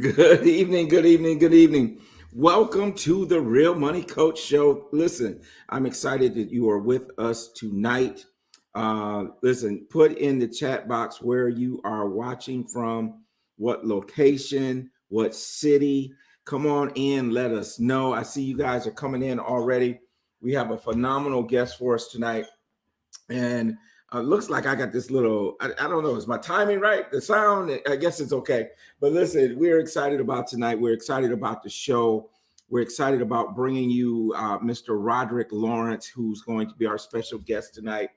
Good evening, good evening, good evening. Welcome to the Real Money Coach Show. Listen, I'm excited that you are with us tonight. Listen, put in the chat box where you are watching from, what location, what city. Come on in, let us know. I see you guys are coming in already. We have a phenomenal guest for us tonight. And looks like I got this little, I don't know, is my timing right? The sound, I guess it's okay. But listen, we're excited about tonight. We're excited about the show. We're excited about bringing you Mr. Roderick Lawrence, who's going to be our special guest tonight.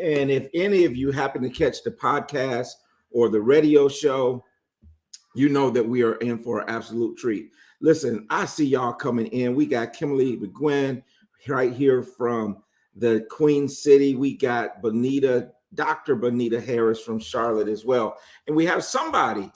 And if any of you happen to catch the podcast or the radio show, you know that we are in for an absolute treat. Listen, I see y'all coming in. We got Kimberly McGuinn right here from the Queen City. We got Dr. Bonita Harris from Charlotte as well. And we have somebody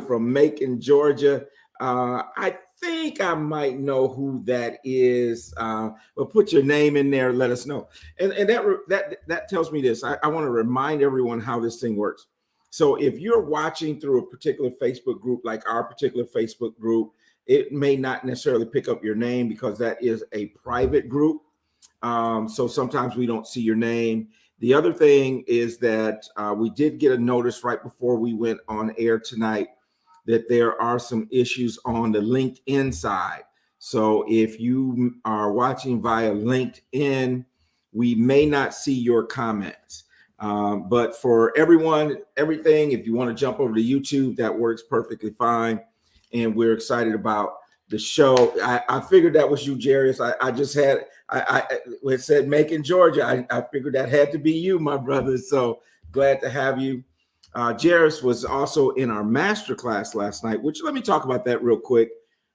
from Macon, Georgia. I think I might know who that is. But put your name in there, let us know. And that tells me this. I want to remind everyone how this thing works. So if you're watching through a particular Facebook group, like our particular Facebook group, it may not necessarily pick up your name because that is a private group. So sometimes we don't see your name. The other thing is that we did get a notice right before we went on air tonight that there are some issues on the LinkedIn side. So if you are watching via LinkedIn, we may not see your comments. But for everything, if you want to jump over to YouTube, that works perfectly fine. And we're excited about the show. I figured that was you, Jarius. It said Macon, Georgia. I figured that had to be you, my brother. So glad to have you. Jarius was also in our masterclass last night, which let me talk about that real quick.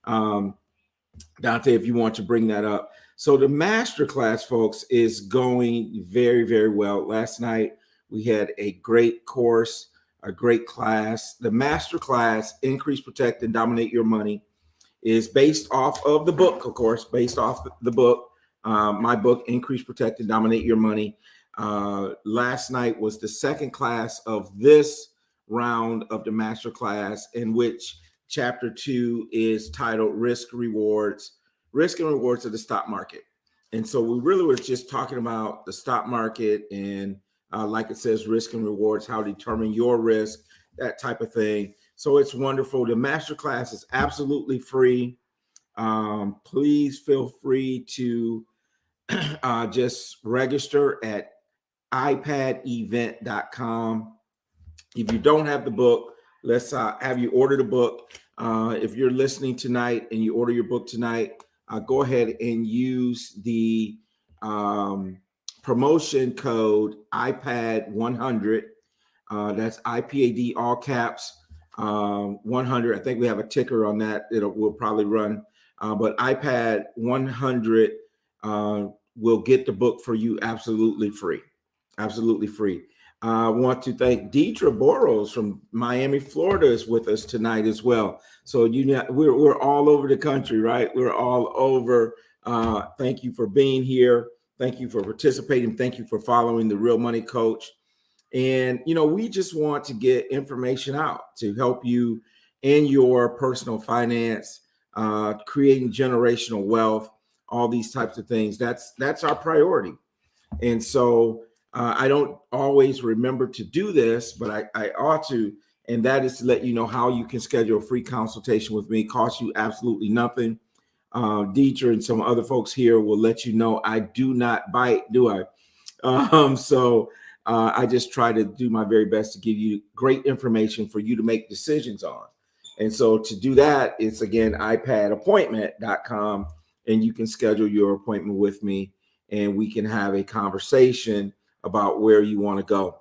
Dante, if you want to bring that up. So the masterclass, folks, is going very, very well. Last night, we had a great course, a great class. The masterclass, Increase, Protect, and Dominate Your Money, is based off of the book, of course, based off the book, my book, Increase, Protect, and Dominate Your Money. Last night was the second class of this round of the masterclass, in which Chapter 2 is titled Risk and Rewards of the Stock Market. And so we really were just talking about the stock market and like it says, risk and rewards, how to determine your risk, that type of thing. So it's wonderful. The masterclass is absolutely free. Please feel free to just register at ipadevent.com. If you don't have the book, let's have you order the book. If you're listening tonight and you order your book tonight, go ahead and use the promotion code IPAD100. That's IPAD, all caps, 100. I think we have a ticker on that. Will probably run. But IPAD100 will get the book for you absolutely free. Absolutely free. I want to thank Deidre Boros from Miami, Florida is with us tonight as well. So we're all over the country, right? We're all over. Thank you for being here. Thank you for participating. Thank you for following the Real Money Coach. And, we just want to get information out to help you in your personal finance, creating generational wealth, all these types of things. That's our priority. And so I don't always remember to do this, but I ought to, and that is to let you know how you can schedule a free consultation with me. It costs you absolutely nothing. Deidre and some other folks here will let you know I do not bite, do I? So I just try to do my very best to give you great information for you to make decisions on. And so to do that, it's again, ipadappointment.com, and you can schedule your appointment with me and we can have a conversation about where you want to go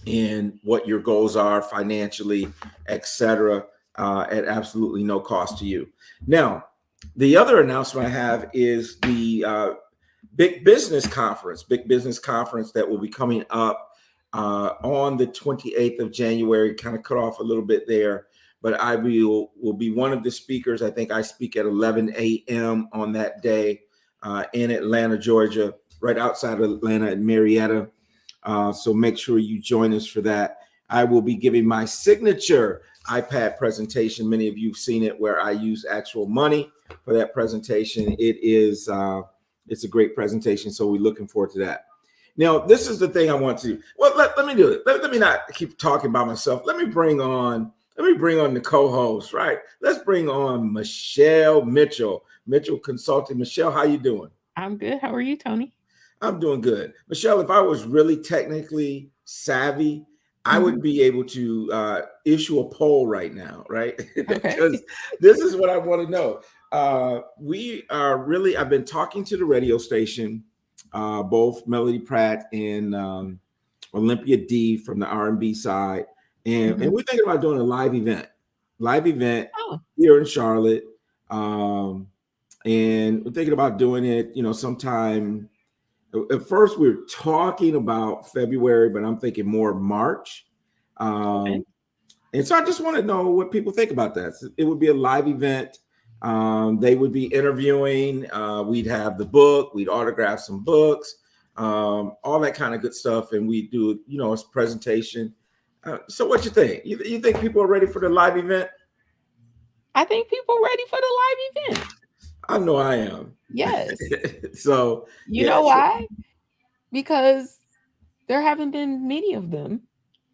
and what your goals are financially, etc., at absolutely no cost to you. Now, the other announcement I have is the Big Business Conference that will be coming up on the 28th of January, kind of cut off a little bit there, but I will be one of the speakers. I think I speak at 11 a.m. on that day in Atlanta, Georgia, right outside of Atlanta in Marietta. So make sure you join us for that. I will be giving my signature iPad presentation. Many of you have seen it where I use actual money for that presentation. It's a great presentation. So we're looking forward to that. Now, this is the thing I want to, well, let me do it. Let me not keep talking about myself. Let me bring on the co-host, right? Let's bring on Michelle Mitchell Consulting. Michelle, how you doing? I'm good. How are you, Tony? I'm doing good. Michelle, if I was really technically savvy, I Hmm. would be able to issue a poll right now, right? Okay. Because this is what I want to know. I've been talking to the radio station, both Melody Pratt and Olympia D from the R&B side. And Hmm. we're thinking about doing a live event Oh, here in Charlotte. Um, and we're thinking about doing it, sometime. At first, we were talking about February, but I'm thinking more March. okay. Um, and so I just want to know what people think about that. It would be a live event. They would be interviewing. We'd have the book. We'd autograph some books, all that kind of good stuff. And we do, a presentation. So what you think? You think people are ready for the live event? I think people ready for the live event. I know I am. Yes. So, You know yes, why? Because there haven't been many of them.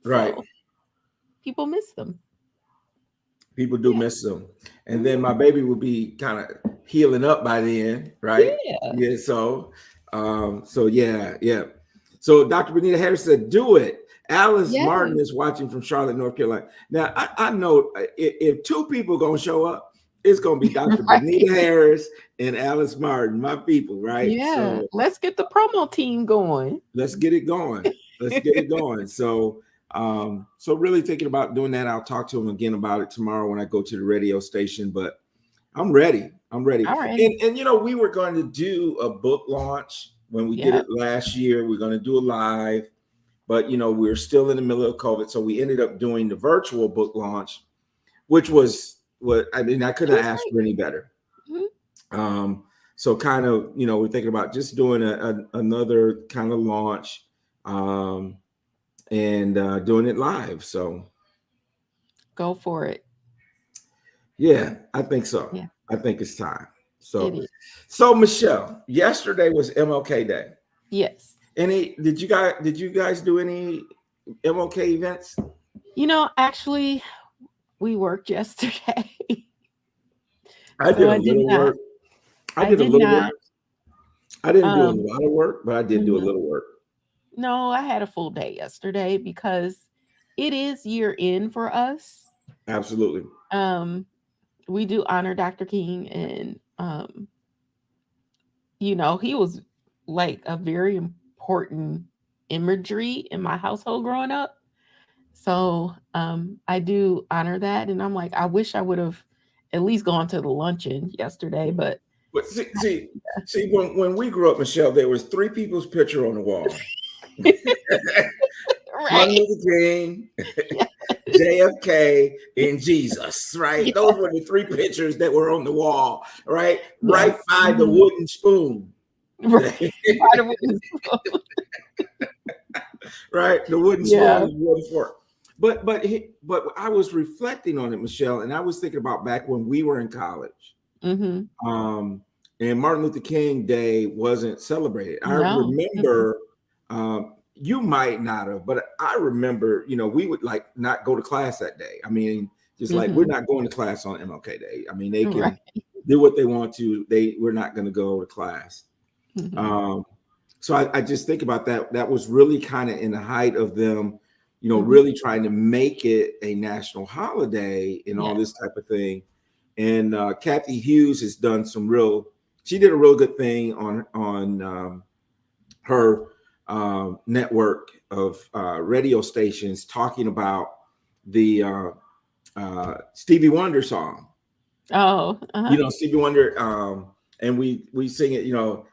right. So people miss them. People do Yeah. miss them. And then Hmm. my baby will be kind of healing up by then, right? Yeah. Yeah. So yeah. So Dr. Benita Harris said, do it. Alice Yes. Martin is watching from Charlotte, North Carolina. Now, I know if two people going to show up, it's going to be Dr. Benita Right. Harris and Alice Martin, my people, right? Yeah. So Let's get the promo team going. let's get it going. Let's get it going. So really thinking about doing that. I'll talk to him again about it tomorrow when I go to the radio station. But I'm ready. I'm ready. All right. And we were going to do a book launch when we did it Yep. last year. We're going to do a live, but we're still in the middle of COVID. So we ended up doing the virtual book launch, which was what I mean, I It couldn't was ask great. for any better. Mhm. So kind of, we're thinking about just doing another kind of launch. And doing it live. So Go for it. yeah, I think so. Yeah. I think it's time. It So is. so Michelle, yesterday was MLK Day. Yes. Any did you guys do any MLK events? Actually, we worked yesterday. I So did a I did little not. work. I I did a did little work. not. I didn't do a Um, lot of work, but I did do a mhm. little work. No, I had a full day yesterday because it is year end for us. Absolutely. Um, we do honor Dr. King, and he was like a very important imagery in my household growing up. So I do honor that, and I'm like, I wish I would have at least gone to the luncheon yesterday, but But see, when we grew up, Michelle, there was three people's picture on the wall. Martin right. Luther King, Yes. JFK, and Jesus, right? Yeah. Those were the three pictures that were on the wall, right? Right Yes. by the Mhm. wooden spoon. Right. Part of it is Right? The wooden spoon yeah. and the wooden fork. But I was reflecting on it, Michelle, and I was thinking about back when we were in college. Mhm. Um, and Martin Luther King Day wasn't celebrated. I No. Mm-mm. remember you might not have, but I remember, we would like not go to class that day. I mean, just like we're Mhm. not going to class on MLK Day. I mean, they Right. can do what they want to. We're not going to go to class. Mhm. Um, so I just think about that. That was really kind of in the height of them, Mhm. really trying to make it a national holiday and all Yeah. this type of thing. And Kathy Hughes has done she did a real good thing on her network of radio stations talking about the Stevie Wonder song. Oh, uh-huh. Stevie Wonder, and we sing it,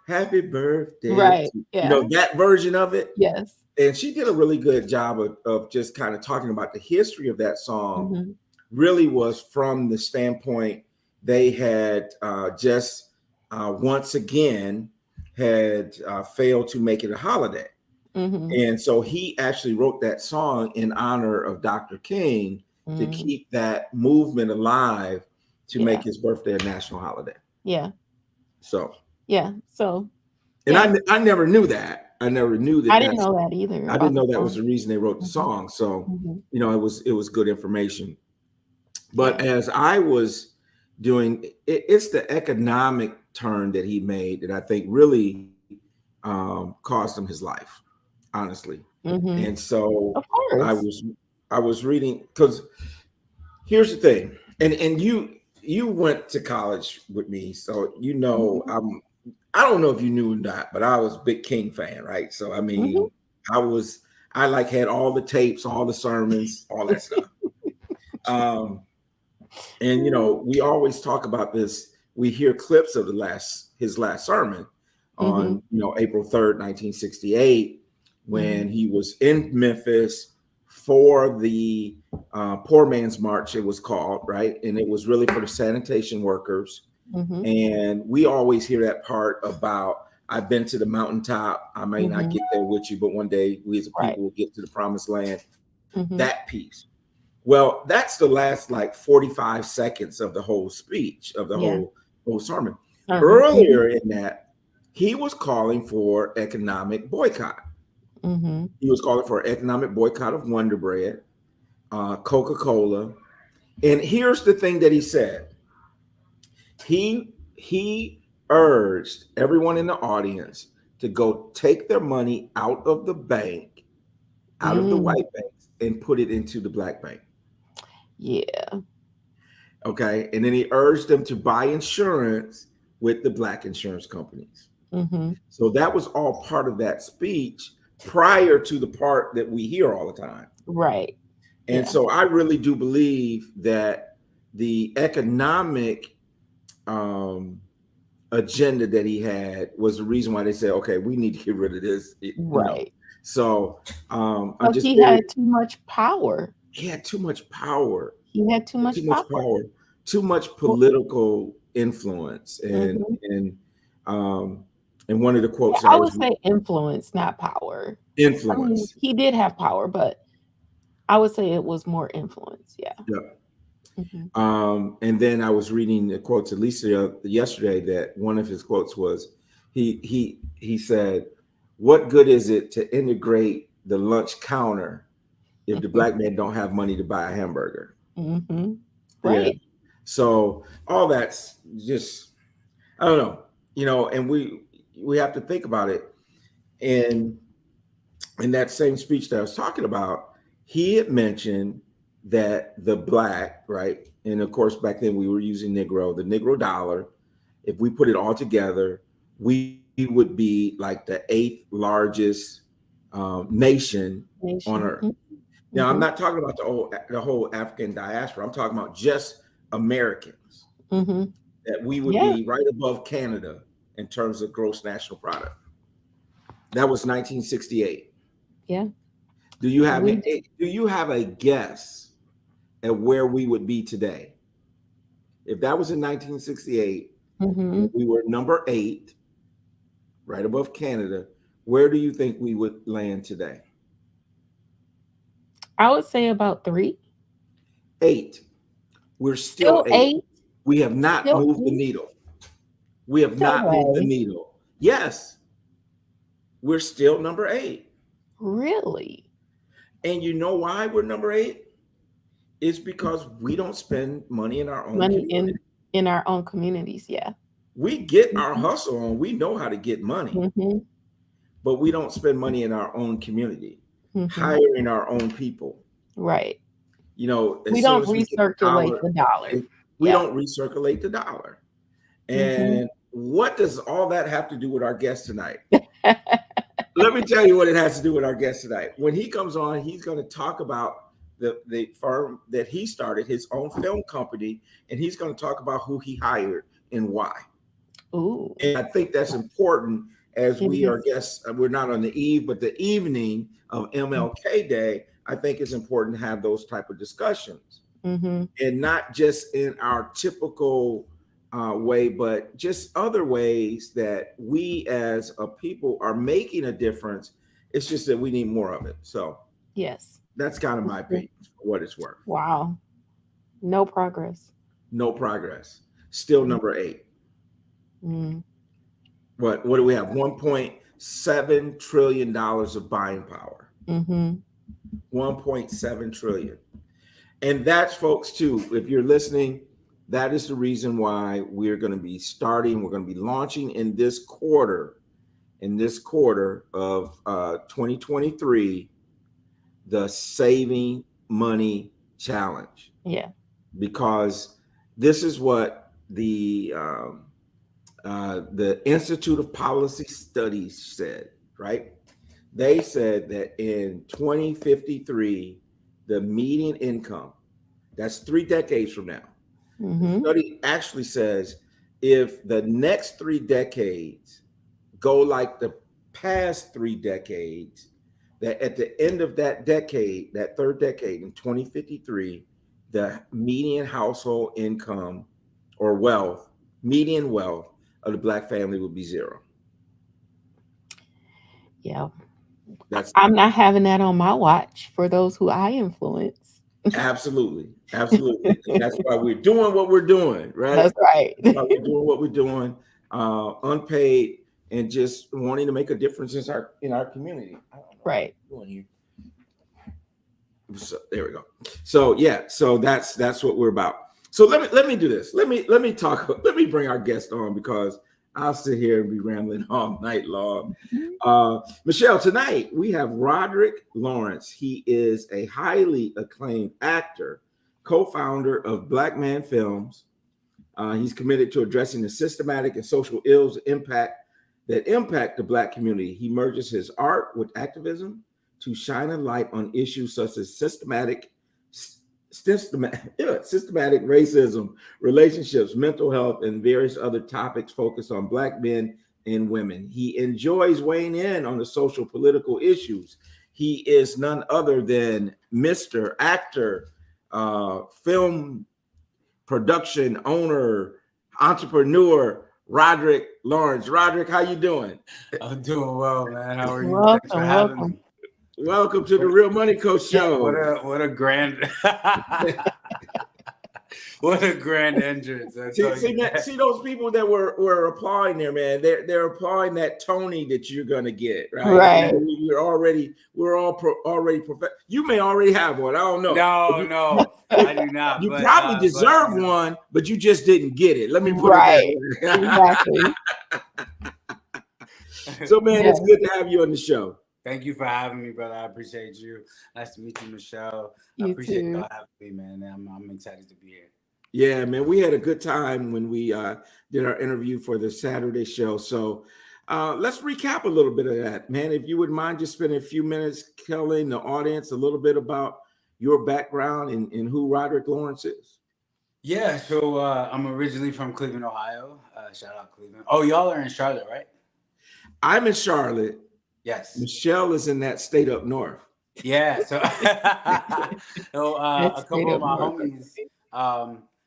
Happy Birthday Right. to, Yeah. that version of it. Yes. And she did a really good job of just kind of talking about the history of that song. Mhm. Really was from the standpoint they had just once again had failed to make it a holiday. Mm-hmm. And so he actually wrote that song in honor of Dr. King to Mm-hmm. keep that movement alive, to make Yeah. his birthday a national holiday. Yeah. So, Yeah. So and yeah, I never knew that. I never knew I that didn't that's, know that either I didn't about the know that was song. the reason they wrote the Mm-hmm. song. So, Mm-hmm. it was good information. But Yeah. as I was doing it, it's the economic turn that he made that I think really cost him his life, honestly. And Mm-hmm. so Of I course. was I was reading, because here's the thing, and you went to college with me, so Mm-hmm. I don't know if you knew or not, but I was a big King fan, right? So I Mm-hmm. mean, I like had all the tapes, all the sermons, all that stuff. Um, and we always talk about this. We hear clips of his last sermon Mm-hmm. on April 3rd, 1968, when Mm-hmm. he was in Memphis for the Poor Man's March. It was called, right, and it was really for the sanitation workers. Mm-hmm. And we always hear that part about, I've been to the mountaintop. I may not Mm-hmm. get there with you, but one day we as a Right. people will get to the promised land. Mm-hmm. That piece. Well, that's the last like 45 seconds of the whole speech, of the Yeah. whole sermon. Sermon. Mm-hmm. Earlier in that, he was calling for economic boycott. Mm-hmm. He was calling for economic boycott of Wonder Bread, Coca-Cola. And here's the thing that he said. He urged everyone in the audience to go take their money out of the bank, out of the Mm. white banks, and put it into the black bank. Yeah. Okay. And then he urged them to buy insurance with the black insurance companies. Mm-hmm. So that was all part of that speech prior to the part that we hear all the time. Right. And Yeah. so I really do believe that the economic um, agenda that he had was the reason why they said, okay, we need to get rid of this. Right. So I'm But just he very, had too much power. he had too much power, He had too too much much power. power, too much Well, political influence, mhm. um, and one of the Yeah, quotes that I I was would say influence, not power. I mean, influence. he did have power, but I would say it was more influence. Yeah. Yeah. Mhm. And then I was reading the quotes at least yesterday, that one of his quotes was, he said, "What good is it to integrate the lunch counter if the black man don't have money to buy a hamburger?" Mhm. Yeah. Right. So all that's just, I don't know, and we have to think about it. And in that same speech that I was talking about, he had mentioned that the black, right, and of course back then we were using the Negro dollar. If we put it all together, we would be like the 8th largest nation on Nation. earth. Now, I'm Mhm. not talking about the whole African diaspora. I'm talking about just Americans, Mhm. that we would Yeah. be right above Canada in terms of gross national product. That was 1968. Yeah. Do you have We. a guess at where we would be today? If that was in 1968, Mhm. we were number 8, right above Canada, where do you think we would land today? I would say about 3. 8. We're still Still 8. 8. We have not Still moved the 8. needle. We have No not moved the way. needle. Yes, we're still number 8. Really? And you know why we're number 8? It's because we don't spend money in our own Money community. in our own communities. Yeah. We get our Mhm. hustle on. We know how to get money, Mhm. but we don't spend money in our own community, Mhm. hiring our own people. Right. We As soon don't as we get the recirculate dollar, the dollar. we Yeah. don't recirculate the dollar. Mhm. And what does all that have to do with our guest tonight? Let me tell you what it has to do with our guest tonight. When he comes on, he's going to talk about the firm that he started, his own film company, and he's going to talk about who he hired and why. Ooh. And I think that's important, as It we are is. guests. We're not on the eve, but the evening of MLK Day. I think it's important to have those type of discussions, Mhm. and not just in our typical way, but just other ways that we as a people are making a difference, It's just that we need more of it. So Yes. that's kind of my opinion for what it's worth. Wow. No progress. No progress. Still number 8. Mm. What do we have? $1.7 trillion of buying power. Mm-hmm. 1.7 trillion. And that's, folks, too, if you're listening, that is the reason why we're going to be launching in this quarter of 2023, the Saving Money Challenge. Yeah. Because this is what the Institute of Policy Studies said, right? They said that in 2053, the median income, that's 3 decades from now, the Mm-hmm. study actually says if the next 3 decades go like the past 3 decades, that at the end of that decade, that third decade in 2053, the median household income or median wealth of the Black family would be 0. Yeah. That's I'm not having that on my watch for those who I influence. absolutely. And that's why we're doing what we're doing, right? That's right. That's why we're doing what we're doing, unpaid, and just wanting to make a difference in our community. I don't know Right. what I'm doing here. So there we go. So yeah, so that's what we're about. So let me do this. Let me bring our guest on, because I'll sit here and be rambling all night long. Michelle, tonight we have Roderick Lawrence. He is a highly acclaimed actor, co-founder of Black Man Films. He's committed to addressing the systematic and social ills that impact the Black community. He merges his art with activism to shine a light on issues such as systematic racism, relationships, mental health, and various other topics focused on Black men and women. He enjoys weighing in on the social political issues. He is none other than Mr. Actor, film production owner, entrepreneur, Roderick Lawrence. Roderick, how you doing? I'm doing well, man. How are you? Welcome, Thanks for having welcome. me. Welcome to the Real Money Coach Show. What a grand what a grand entrance. See those people that were applauding there, man. They're applauding that Tony that you're gonna get, right? Right. We're all already You may already have one. I don't know. No, I do not. You probably deserve one, but you just didn't get it. Let me put it that way. Exactly. So, man, It's good to have you on the show. Thank you for having me, brother. I appreciate you. Nice to meet you, Michelle. I You appreciate too. y'all having me, man. I'm excited to be here. Yeah, man, we had a good time when we did our interview for the Saturday show. So let's recap a little bit of that, man. If you would mind just spending a few minutes telling the audience a little bit about your background and who Roderick Lawrence is. Yeah, so I'm originally from Cleveland, Ohio. Shout out Cleveland. Oh, y'all are in Charlotte, right? I'm in Charlotte. Yes. Michelle is in that state up north. Yeah. So, a couple of my homies,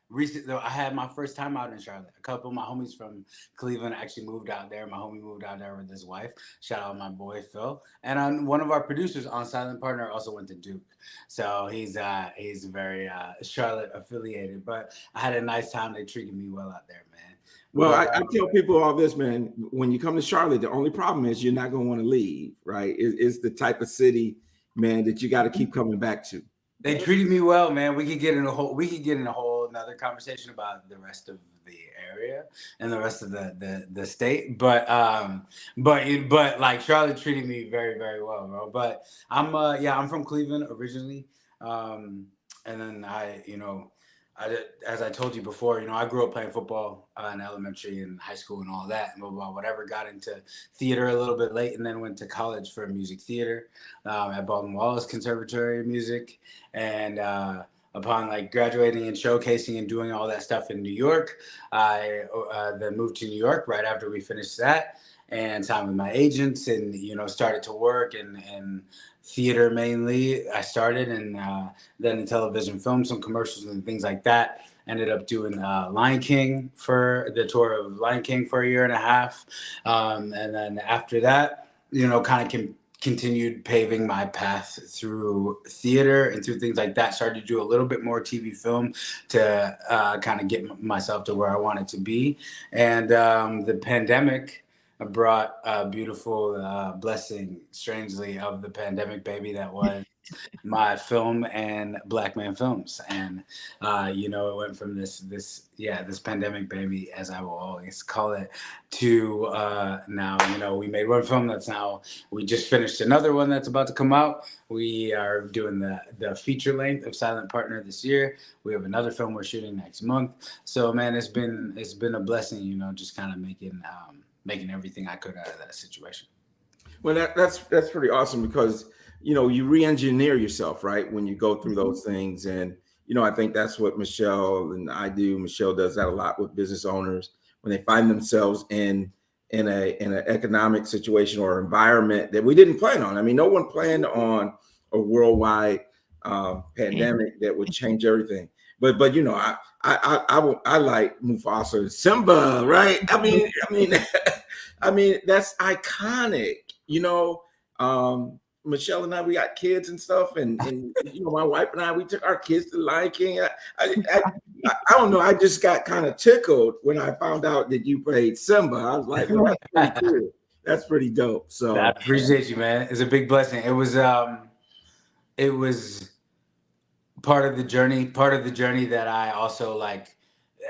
recently, I had my first time out in Charlotte. A couple of my homies from Cleveland actually moved out there. My homie moved out there with his wife. Shout out my boy Phil. And one of our producers on Silent Partner also went to Duke, so he's very Charlotte affiliated. But I had a nice time. They treated me well out there, man. Well, I tell people all this, man. When you come to Charlotte, the only problem is you're not going to want to leave, right? It's the type of city, man, that you got to keep coming back to. They treated me well, man. We could get in a whole another conversation about the rest of the area and the rest of the state. But like Charlotte treated me very, very well, bro. But I'm from Cleveland originally. And then as I told you before, I grew up playing football in elementary and high school and all that, and whatever. Got into theater a little bit late, and then went to college for music theater at Baldwin Wallace Conservatory of Music. And upon like graduating and showcasing and doing all that stuff in New York, I then moved to New York right after we finished that, and signed with my agents, and started to work in theater mainly. I started, and then in television, film, some commercials and things like that. Ended up doing Lion King for the tour of Lion King for a year and a half, and then after that, kind of continued paving my path through theater and through things like that. Started to do a little bit more TV film to kind of get myself to where I wanted to be. And the pandemic brought a beautiful blessing, strangely, of the pandemic baby that was my film and Black Man Films. And it went from this pandemic baby, as I will always call it, to now, we made one film we just finished another one that's about to come out. We are doing the feature length of Silent Partner this year. We have another film we're shooting next month. So man, it's been a blessing, just kind of making everything I could out of that situation. Well, that's pretty awesome, because you re-engineer yourself, right, when you go through those things. And I think that's what Michelle and I do. Michelle does that a lot with business owners when they find themselves in an economic situation or environment that we didn't plan on. I mean, no one planned on a worldwide pandemic that would change everything. But I like Mufasa and Simba, right? I mean that's iconic. Michelle and I, we got kids and stuff, and my wife and I, we took our kids to Lion King. I don't know. I just got kind of tickled when I found out that you played Simba. I was like, well, that's pretty cool. That's pretty dope. So I appreciate you, man. It's a big blessing. It was part of the journey that I also like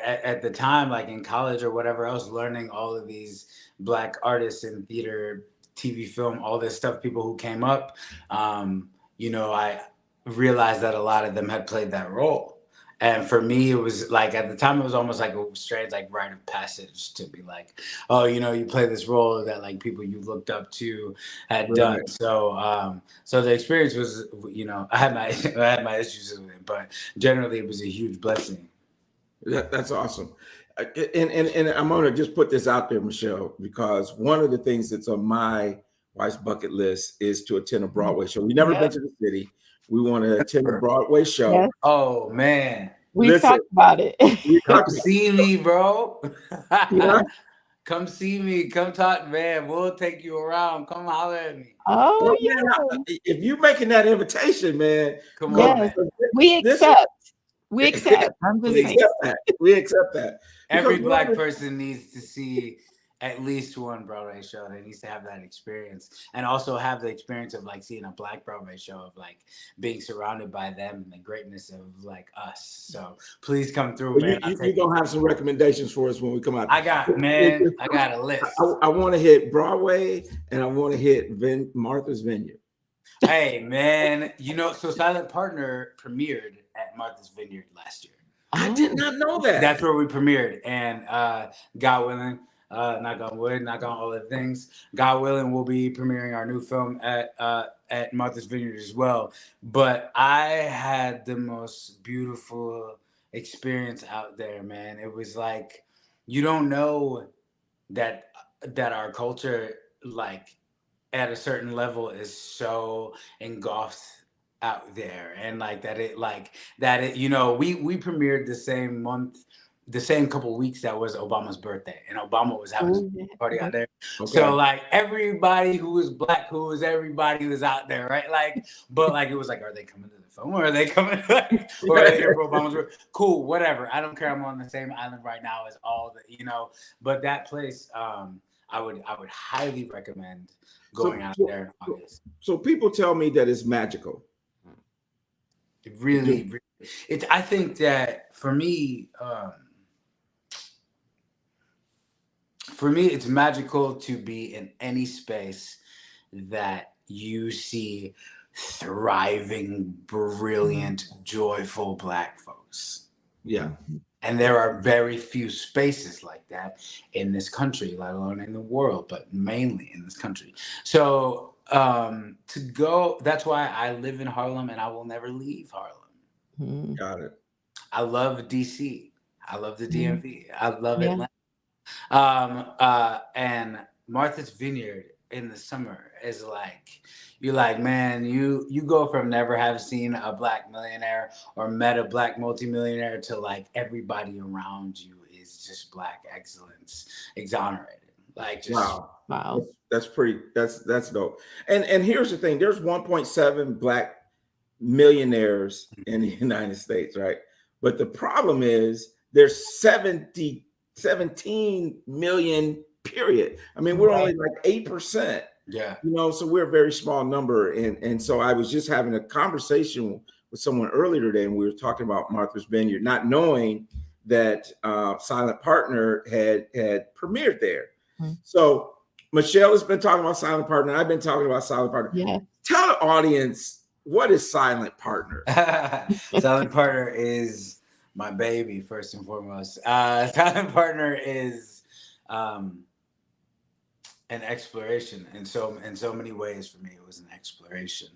at the time, like in college or whatever else, learning all of these Black artists in theater, TV, film, all this stuff, people who came up, I realized that a lot of them had played that role. And for me, it was like, at the time, it was almost like a strange, like, rite of passage to be like, oh, you play this role that like people you looked up to had done. So, so the experience was, I had my issues with it, but generally it was a huge blessing. That's awesome. And I'm going to just put this out there, Michelle, because one of the things that's on my wife's bucket list is to attend a Broadway show. We've never been to the city. We want to attend a Broadway show. Yes. Oh, man. We talked about it. Come see me, bro. Yeah. Come see me. Come talk, man. We'll take you around. Come holler at me. Oh, Well, yeah. man, if you're making that invitation, man, Come Yes. on, man. We accept. We accept. I'm just saying. We accept that. Every Black person needs to see at least one Broadway show. They needs to have that experience, and also have the experience of like seeing a Black Broadway show, of like being surrounded by them and the greatness of like us. So please come through, man. You're gonna have some recommendations for us when we come out. I got a list. I want to hit Broadway, and I want to hit Martha's Vineyard. Hey, man, so Silent Partner premiered at Martha's Vineyard last year. I did not know that. That's where we premiered, and God willing, knock on wood, knock on all the things, God willing, we'll be premiering our new film at Martha's Vineyard as well. But I had the most beautiful experience out there, man. It was like, you don't know that our culture, like, at a certain level, is so engulfed out there, and like that it we premiered the same month, the same couple weeks that was Obama's birthday, and Obama was having a party out there. Okay. So like everybody who was Black, everybody was out there, right? Like, but like it was like, are they coming to the film, or are they coming or are they here for Obama's birthday? Cool, whatever. I don't care. I'm on the same island right now as all the, but that place, I would highly recommend going out there in August. So people tell me that it's magical. It really, I think that for me, it's magical to be in any space that you see thriving, brilliant, joyful Black folks. Yeah. And there are very few spaces like that in this country, let alone in the world, but mainly in this country. So that's why I live in Harlem, and I will never leave Harlem. Got it. I love DC. I love the DMV. I love Atlanta. And Martha's Vineyard in the summer is like, you're like, man, you go from never having seen a Black millionaire or met a Black multimillionaire to like everybody around you is just Black excellence exonerated. Like just Wow. Wow. That's pretty, that's dope. And here's the thing, there's 1.7 Black millionaires in the United States, right? But the problem is there's 17 million, period. I mean, we're only like 8%. yeah. You know, so we're a very small number. And so I was just having a conversation with someone earlier today, and we were talking about Martha's Vineyard, not knowing that Silent Partner had premiered there. Mhm. So Michelle has been talking about Silent Partner. I've been talking about Silent Partner. Yeah. Tell the audience, what is Silent Partner? Silent Partner is my baby, first and foremost. Silent Partner is an exploration in so many ways. For me, it was an exploration,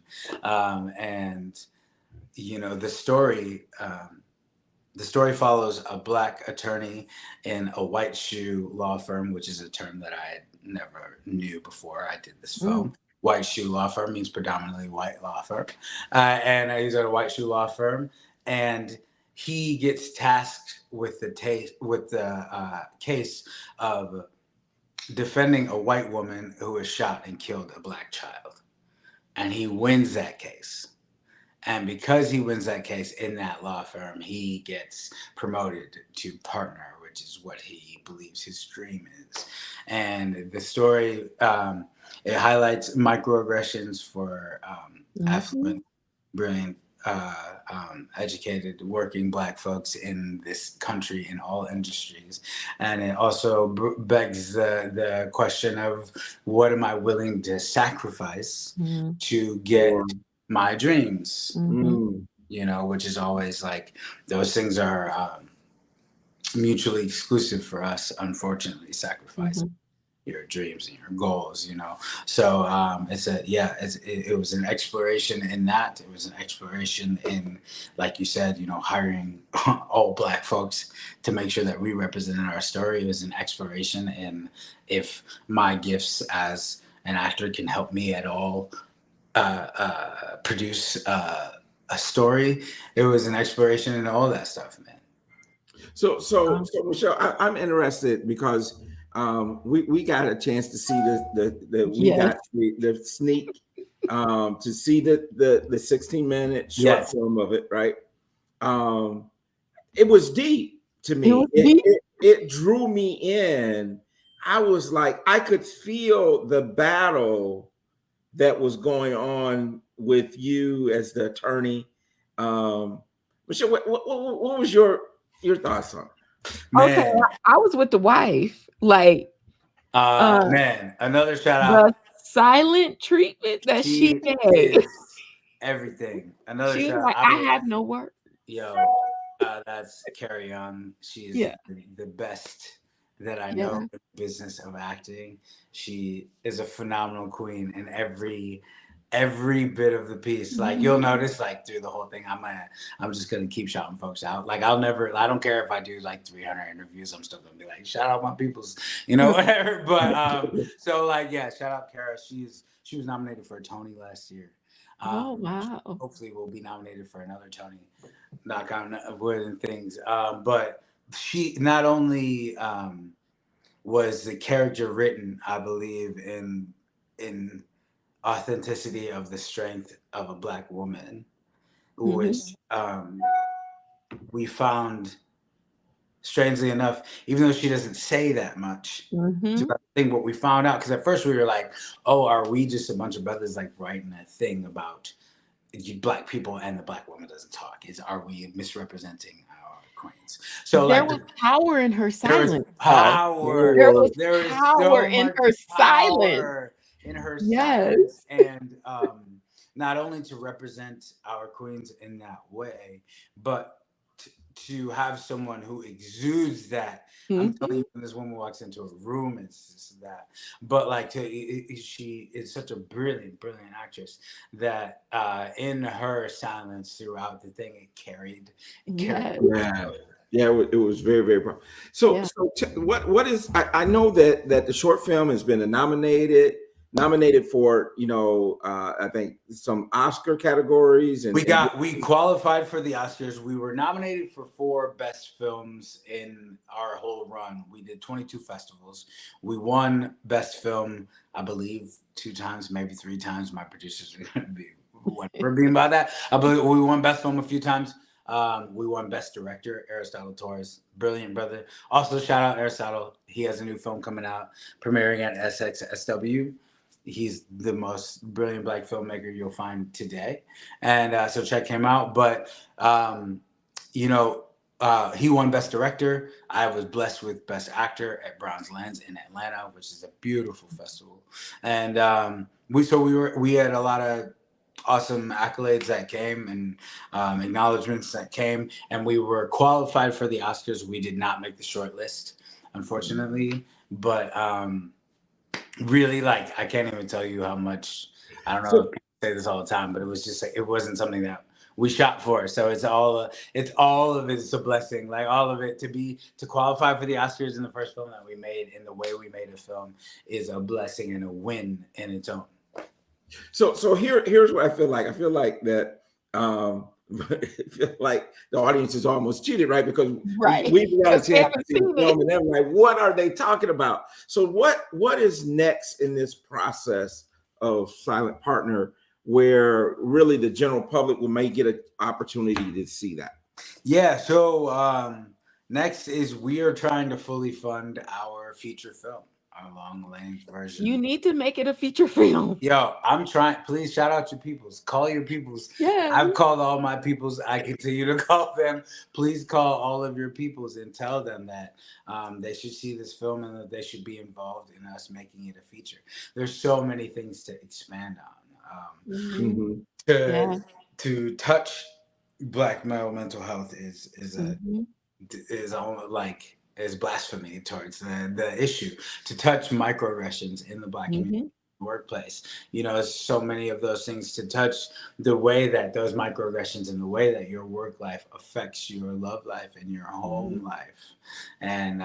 and you know, the story follows a Black attorney in a white shoe law firm, which is a term that I never knew before I did this film. White shoe law firm means predominantly white law firm, and he's at a white shoe law firm, and he gets tasked with the case of defending a white woman who has shot and killed a Black child, and he wins that case. And because he wins that case in that law firm, he gets promoted to partner, which is what he believes his dream is. And the story, it highlights microaggressions for affluent, brilliant, educated, working Black folks in this country in all industries. And it also begs the question of, what am I willing to sacrifice to get my dreams? You know, which is always like, those things are mutually exclusive for us, unfortunately. Sacrifice your dreams and your goals, you know. So it was an exploration in that. It was an exploration in, like you said, you know, hiring all Black folks to make sure that we represented our story. It was an exploration in, if my gifts as an actor can help me at all produce a story. It was an exploration in all that stuff, man. So Michelle, I'm interested because we got a chance to see got the sneak to see the 16-minute short film of it, right? It was deep to me. It drew me in. I was like, I could feel the battle that was going on with you as the attorney. Michelle, what was your thoughts on it? Man. Okay, I was with the wife. Like, man, another shout out. The silent treatment that she gave. Everything. Another she shout was like, out. I have no words. Yo, that's Carry On. She is the best that I know in the business of acting. She is a phenomenal queen in every bit of the piece. Like, you'll notice, like, through the whole thing, I'm just gonna keep shouting folks out. Like, I don't care if I do like 300 interviews, I'm still gonna be like, shout out my peoples, you know, whatever. But so, like, yeah, shout out Kara. She was nominated for a Tony last year. Oh wow. Hopefully we'll be nominated for another Tony, knock on wood and things. But she not only was the character written, I believe, in authenticity of the strength of a Black woman, which we found, strangely enough, even though she doesn't say that much, I think what we found out, because at first we were like, oh, are we just a bunch of brothers like writing a thing about Black people and the Black woman doesn't talk? Are we misrepresenting our queens? So there was power in her silence. There was power. There is power in her silence. In her silence. And not only to represent our queens in that way, but to have someone who exudes that. I'm telling you, when this woman walks into a room, it's just that. But like, she is such a brilliant actress that in her silence throughout the thing, it carried. Yeah, it was very, very powerful. So what is? I know that the short film has been nominated. nominated for, I think some Oscar categories, and we qualified for the Oscars. We were nominated for 4 best films in our whole run. We did 22 festivals. We won best film, I believe, 2 times, maybe 3 times. My producers are going to be whatever being about that. I believe we won best film a few times. We won best director, Aristotle Torres, brilliant brother. Also, shout out Aristotle. He has a new film coming out, premiering at SXSW. He's the most brilliant Black filmmaker you'll find today, and so check him out. But he won best director. I was blessed with best actor at Brown's Lens in Atlanta, which is a beautiful festival, and we had a lot of awesome accolades that came, and acknowledgments that came, and we were qualified for the Oscars. We did not make the short list, unfortunately, but really, like, I can't even tell you how much, I don't know if people say this all the time, but it was just like, it wasn't something that we shot for. So it's all of it's a blessing. Like, all of it, to qualify for the Oscars in the first film that we made, in the way we made a film, is a blessing and a win in its own. So here's what I feel like. I feel like that I feel like the audience is almost cheated, right? Because we've got a chance to see the film, and they're like, what are they talking about? So what is next in this process of Silent Partner, where really the general public may get an opportunity to see that? Yeah, so next is we are trying to fully fund our feature film, our long range version. You need to make it a feature film. Yo, I'm trying. Please shout out your peoples. Call your peoples. Yeah. I've called all my peoples. I continue to call them. Please call all of your peoples and tell them that they should see this film and that they should be involved in us making it a feature. There's so many things to expand on. To touch Black male mental health is blasphemy towards the issue. To touch microaggressions in the Black community workplace, so many of those things, to touch the way that those microaggressions and the way that your work life affects your love life and your home life, and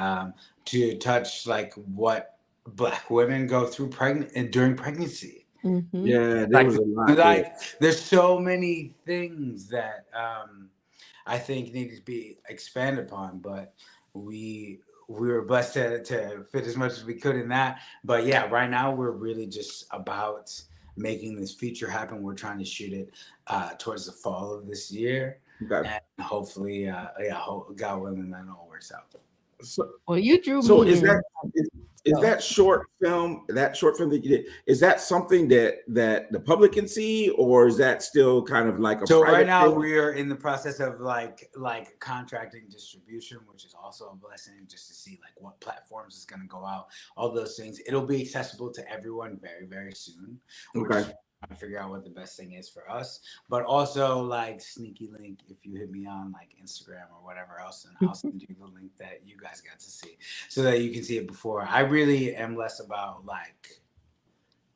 to touch like what Black women go through during pregnancy. Yeah, there was a lot. There's so many things that I think need to be expanded upon, but we were blessed to fit as much as we could in that. But yeah, right now we're really just about making this feature happen. We're trying to shoot it towards the fall of this year, and hopefully, God willing, that all works out. So, you drew so me. Is that short film that you did, is that something that the public can see, or is that still kind of like a so private right now thing? we are in the process of like contracting distribution, which is also a blessing, just to see like what platforms is going to go out, all those things. It'll be accessible to everyone very, very soon. We're just trying to figure out what the best thing is for us, but also like sneaky link, if you hit me on like Instagram or whatever else, and I'll send you the link that you guys got to see, so that you can see it before. I really am less about like,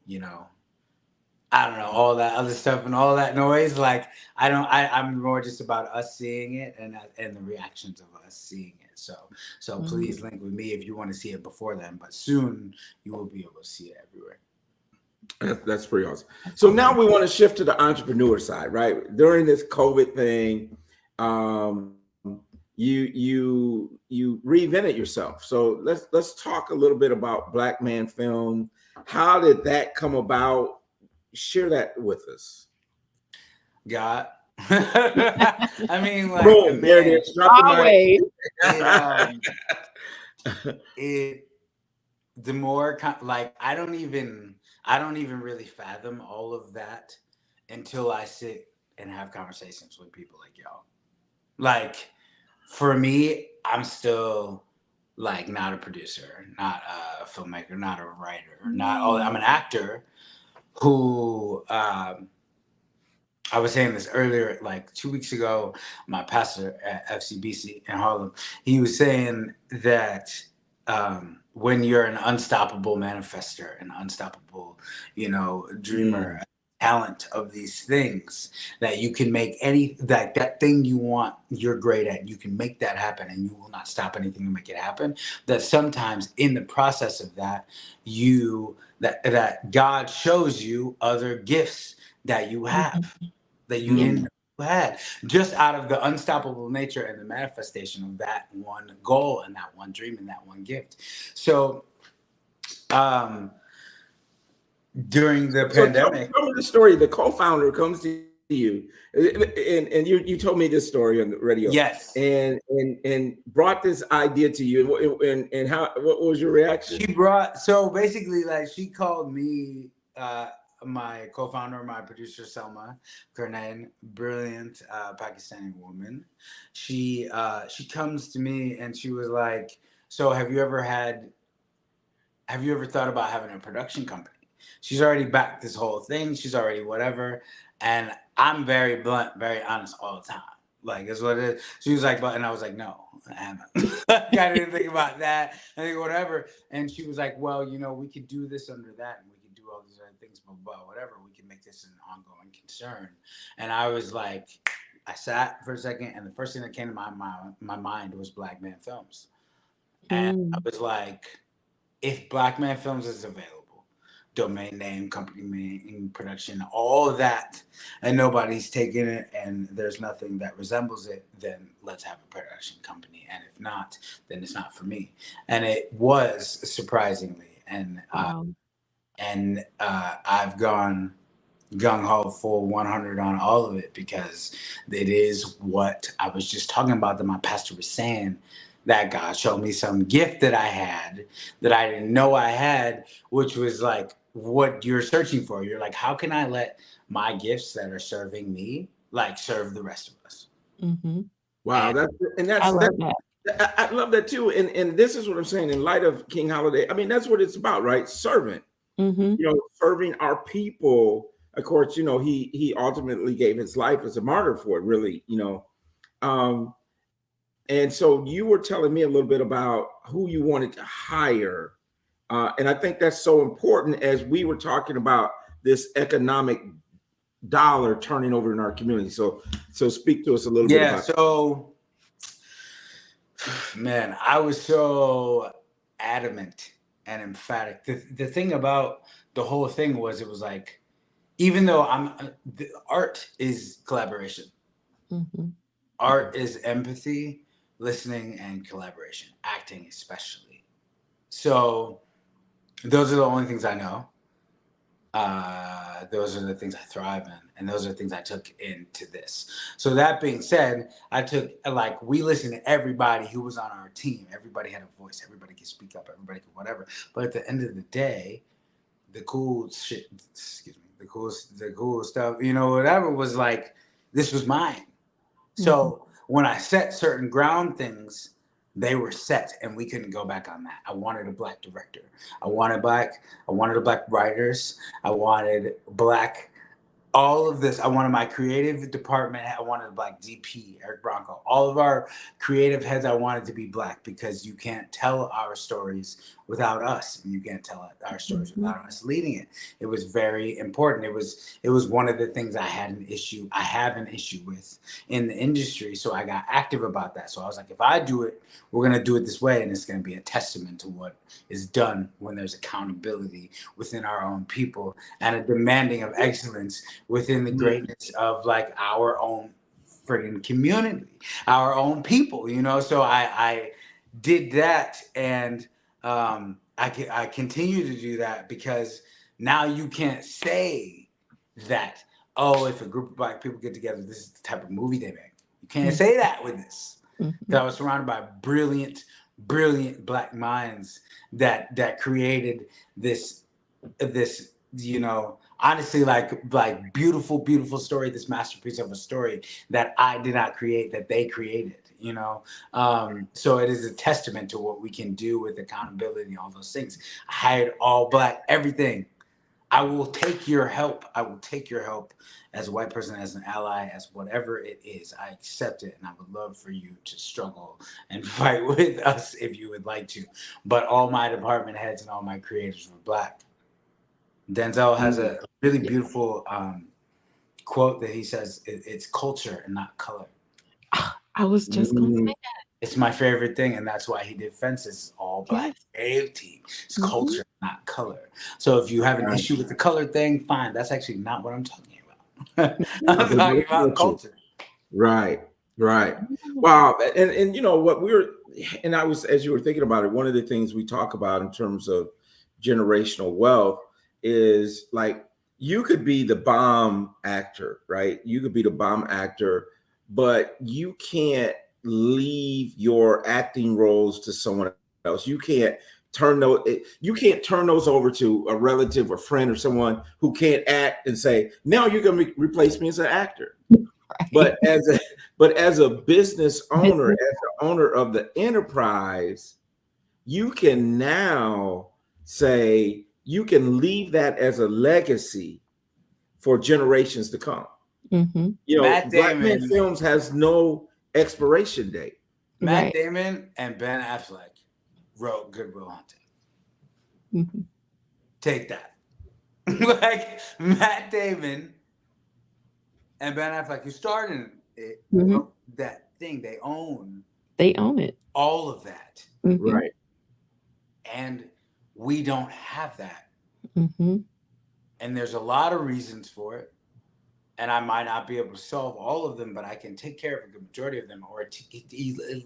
I don't know, all that other stuff and all that noise. Like, I'm more just about us seeing it and the reactions of us seeing it. So please link with me if you want to see it before then, but soon you will be able to see it everywhere. That's pretty awesome. So now we want to shift to the entrepreneur side, right? During this COVID thing, you reinvented yourself. So let's talk a little bit about Black Man Film. How did that come about? Share that with us. God. I mean, like, boom, there it is. Always. The more like, I don't even really fathom all of that until I sit and have conversations with people like y'all. Like, for me, I'm still like not a producer, not a filmmaker, not a writer, I'm an actor who, I was saying this earlier, like 2 weeks ago, my pastor at FCBC in Harlem, he was saying that when you're an unstoppable manifester, an unstoppable, dreamer, talent of these things, that you can make that thing you want, you're great at, you can make that happen, and you will not stop anything to make it happen. That sometimes in the process of that, that God shows you other gifts that you have, Mhm. that you Yeah. didn't know you had, just out of the unstoppable nature and the manifestation of that one goal and that one dream and that one gift. So during the So pandemic. tell me the story. The co-founder comes to you, and you told me this story on the radio, Yes. and brought this idea to you, and how, what was your reaction? So basically, like, she called me, my co-founder, my producer, Selma Karnain, brilliant Pakistani woman. She comes to me and she was like, so have you ever thought about having a production company? She's already backed this whole thing. She's already whatever. And I'm very blunt, very honest all the time. Like, it's what it is. She was like, but, and I was like, no, I haven't. I didn't think about that. I think whatever. And she was like, well, we could do this under that, and we could do all these other things, but whatever. We can make this an ongoing concern. And I was like, I sat for a second, and the first thing that came to my mind was Black Man Films. And I was like, if Black Man Films is available, domain name, company name, production, all of that, and nobody's taking it, and there's nothing that resembles it, then let's have a production company. And if not, then it's not for me. And it was, surprisingly, and Wow. I've gone gung ho full 100 on all of it, because it is what I was just talking about, that my pastor was saying, that God showed me some gift that I had that I didn't know I had, which was like what you're searching for. You're like, how can I let my gifts that are serving me, like, serve the rest of us? Mm-hmm. Wow, And I love that. I love that too. And this is what I'm saying. In light of King Holiday, I mean, that's what it's about, right? Servant. Mm-hmm. Serving our people. Of course, he ultimately gave his life as a martyr for it, really. And so you were telling me a little bit about who you wanted to hire. And I think that's so important, as we were talking about this economic dollar turning over in our community. So speak to us a little bit yeah, about that. so, man, I was so adamant and emphatic. The thing about the whole thing was, it was like, even though the art is collaboration, Mm-hmm. art is empathy, listening, and collaboration, acting especially. So those are the only things I know. Those are the things I thrive in, and those are the things I took into this. So that being said, we listened to everybody who was on our team. Everybody had a voice. Everybody could speak up. Everybody could whatever. But at the end of the day, the cool shit, the cool stuff, whatever, was like, this was mine. So when I set certain ground things, they were set, and we couldn't go back on that. I wanted a Black director. I wanted Black writers. I wanted Black all of this. I wanted my creative department. I wanted a Black DP, Eric Bronco. All of our creative heads, I wanted to be Black, because you can't tell our stories without us, and you can't tell our stories Mm-hmm. without us leading it. It was very important. It was one of the things I have an issue with in the industry. So I got active about that. So I was like, if I do it, we're going to do it this way, and it's going to be a testament to what is done when there's accountability within our own people, and a demanding of excellence within the greatness of, like, our own friggin' community, our own people, So I did that, and I continue to do that, because now you can't say that, oh, if a group of Black people get together, this is the type of movie they make. You can't say that with this. Mm-hmm. I was surrounded by brilliant Black minds that created this, honestly, like beautiful story, this masterpiece of a story that I did not create, that they created. So it is a testament to what we can do with accountability and all those things. I hired all Black, everything. I will take your help. I will take your help as a white person, as an ally, as whatever it is. I accept it, and I would love for you to struggle and fight with us if you would like to. But all my department heads and all my creators were Black. Denzel has a really beautiful quote that he says, it's culture and not color. I was just going to say that. It's my favorite thing, and that's why he did Fences, all black brave team. It's culture, not color. So if you have an issue with the color thing, fine. That's actually not what I'm talking about. I'm talking about culture. Right. Wow. And you know what and I was, as you were thinking about it, one of the things we talk about in terms of generational wealth is like, you could be the bomb actor, right? You could be the bomb actor, but you can't leave your acting roles to someone else. You can't turn those over to a relative or friend or someone who can't act and say, now you're going to replace me as an actor. But as a business owner, as the owner of the enterprise, you can now say, you can leave that as a legacy for generations to come. You know, Matt Black Man Damon Films has no expiration date. Matt Damon and Ben Affleck wrote Good Will Hunting. Take that. Like Matt Damon and Ben Affleck, who starred in it, that thing, they own it. All of that. Right. And we don't have that. And there's a lot of reasons for it. And I might not be able to solve all of them, but I can take care of a good majority of them, or at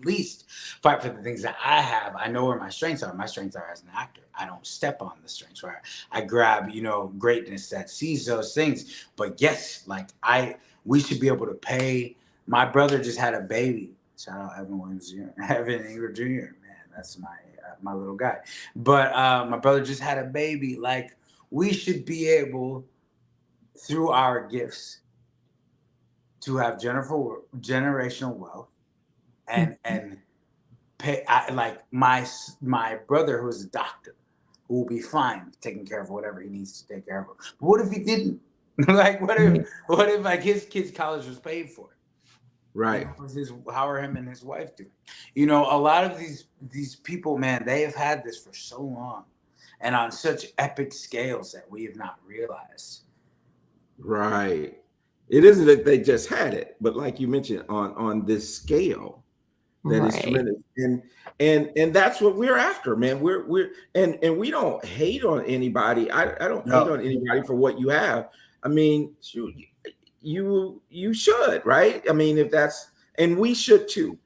least fight for the things that I have. I know where my strengths are. My strengths are as an actor. I don't step on the strengths, right? I grab, greatness that sees those things. But yes, like we should be able to pay. My brother just had a baby. Shout out Evan Williams Jr. Evan Ingram Jr. Man, that's my little guy. But my brother just had a baby. Like, we should be able, through our gifts, to have generational wealth and pay. Like my brother, who's a doctor, who will be fine taking care of whatever he needs to take care of. But what if he didn't? Like, what if like his kid's college was paid for? Right. How are him and his wife doing? A lot of these people, man, they have had this for so long, and on such epic scales that we have not realized. Right. It isn't that they just had it, but like you mentioned, on this scale that is tremendous. And that's what we're after, man. We're and we don't hate on anybody. I don't hate on anybody for what you have. I mean, you should, right? I mean, and we should too.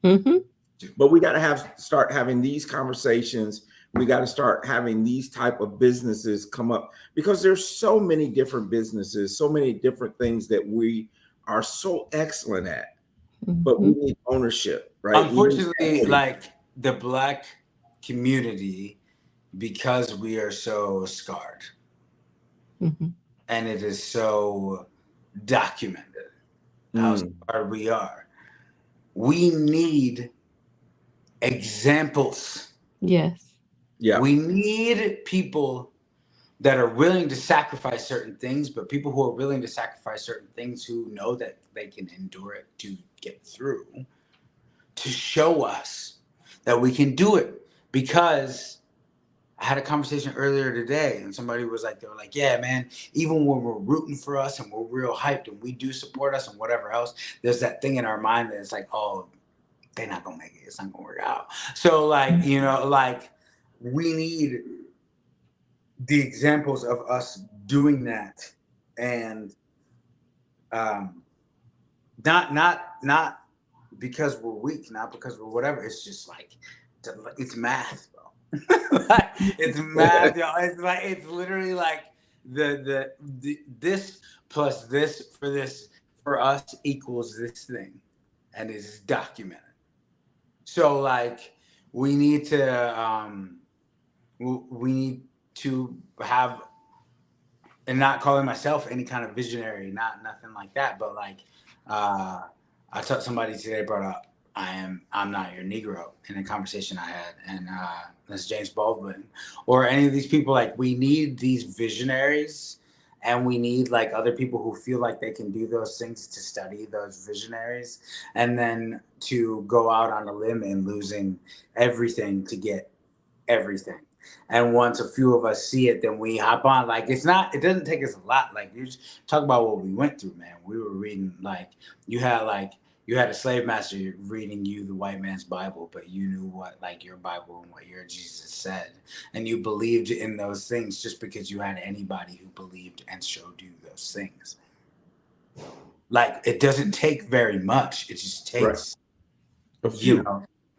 But we got to start having these conversations. We got to start having these type of businesses come up, because there's so many different businesses, so many different things that we are so excellent at, but we need ownership, right? Unfortunately, like the Black community, because we are so scarred and it is so documented how scarred we are, we need examples. Yes. Yeah. We need people that are willing to sacrifice certain things, but people who are willing to sacrifice certain things, who know that they can endure it to get through, to show us that we can do it. Because I had a conversation earlier today, and somebody was like, they were like, yeah, man, even when we're rooting for us and we're real hyped and we do support us and whatever else, there's that thing in our mind that it's like, oh, they're not gonna make it. It's not gonna work out. So like, like, we need the examples of us doing that, and not because we're weak, not because we're whatever. It's just like, it's math, bro. Like, it's math, y'all. It's like, it's literally like the this plus this for us equals this thing, and it's documented. So like, we need to have, and not calling myself any kind of visionary, nothing like that, but like, I thought somebody today brought up, I'm not your Negro, in a conversation I had, and that's James Baldwin, or any of these people. Like, we need these visionaries, and we need like other people who feel like they can do those things to study those visionaries, and then to go out on a limb and losing everything to get everything. And once a few of us see it, then we hop on. Like it doesn't take us a lot. Like you just talk about what we went through, man. We were reading you had a slave master reading you the white man's Bible, but you knew what like your Bible and what your Jesus said. And you believed in those things just because you had anybody who believed and showed you those things. Like it doesn't take very much. It just takes a few.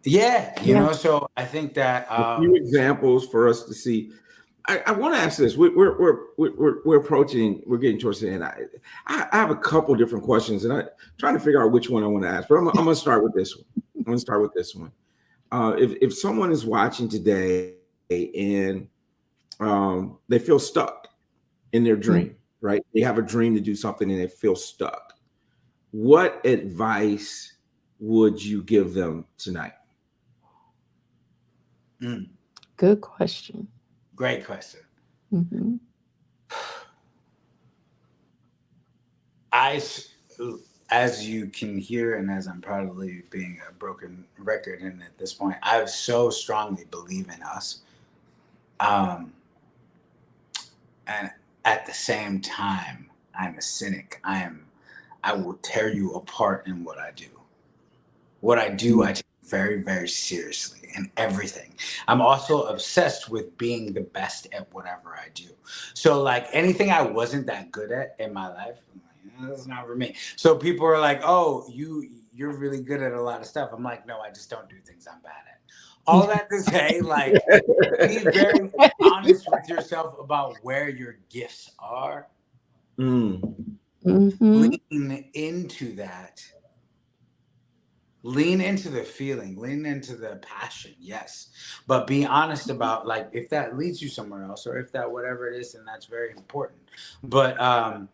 So I think that a few examples for us to see. I want to ask this. We're approaching. We're getting towards the end. I have a couple different questions, and I'm trying to figure out which one I want to ask. But I'm going to start with this one. If someone is watching today and they feel stuck in their dream, right? They have a dream to do something and they feel stuck. What advice would you give them tonight? Good question. Great question. Mm-hmm. As you can hear, and as I'm probably being a broken record, and at this point, I so strongly believe in us. And at the same time, I'm a cynic. I will tear you apart in what I do. What I do, I take very, very seriously in everything. I'm also obsessed with being the best at whatever I do. So like anything I wasn't that good at in my life, I'm like, that's not for me. So people are like, oh, you're really good at a lot of stuff. I'm like, no, I just don't do things I'm bad at. All that to say, like, be very honest with yourself about where your gifts are. Lean into that. Lean into the feeling, lean into the passion, yes. But be honest about like if that leads you somewhere else or if that whatever it is, then that's very important. But I